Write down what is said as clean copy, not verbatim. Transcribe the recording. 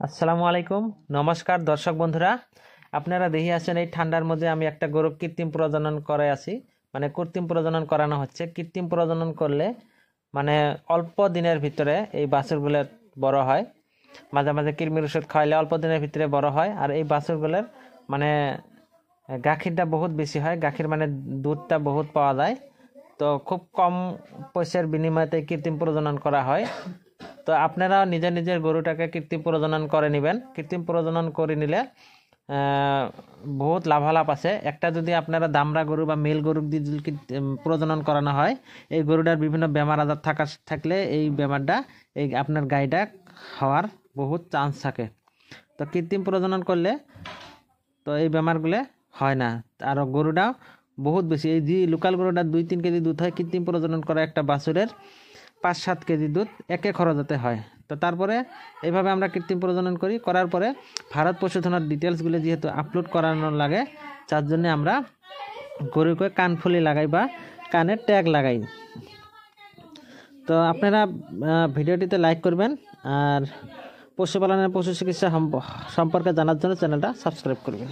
আসসালামু আলাইকুম, নমস্কার দর্শক বন্ধুরা। আপনারা দেখে আছেন এই ঠান্ডার মধ্যে আমি একটা গরু কৃত্রিম প্রজনন করে আছি, মানে কৃত্রিম প্রজনন করানো হচ্ছে। কৃত্রিম প্রজনন করলে মানে অল্প দিনের ভিতরে এই বাছুরগুলো বড় হয়। মাঝে মাঝে কৃমির ওষুধ খাওয়াইলে অল্প দিনের ভিতরে বড় হয়। আর এই বাছুরগুলোর মানে গাখীরটা বহুত বেশি হয়, গাখীর মানে দুধটা বহুত পাওয়া যায়। তো খুব কম পয়সার বিনিময়তে কৃত্রিম প্রজনন করা হয়। তো আপনারা নিজের নিজের গরুটাকে কৃত্রিম প্রজনন করে নেবেন। কৃত্রিম প্রজনন করে নিলে বহুত লাভালাভ আছে। একটা যদি আপনারা দামরা গরু বা মেল গরু দিয়ে যদি প্রজনন করানো হয়, এই গরুটার বিভিন্ন বেমার আজার থাকলে এই বেমারটা এই আপনার গাইটা হওয়ার বহুত চান্স থাকে। তো কৃত্রিম প্রজনন করলে তো এই বেমারগুলো হয় না। আর গরুটা বহুত বেশি, এই যে লোকাল গরুটা 2-3 কেজি দুধ হয়, কৃত্রিম প্রজনন করা একটা বাছুরের 5-7 কেজি দুধ একে খরচাতে হয়। তো তারপরে এইভাবে আমরা কৃত্রিম প্রজনন করার পরে ভারত পশুধনের ডিটেলসগুলো যেহেতু আপলোড করানো লাগে, যার জন্য আমরা গরুকে কানফুলি লাগাই বা কানে ট্যাগ লাগাই। তো আপনারা ভিডিওটিতে লাইক করবেন, আর পশুপালনের পশু চিকিৎসা সম্পর্কে জানার জন্য চ্যানেলটা সাবস্ক্রাইব করবেন।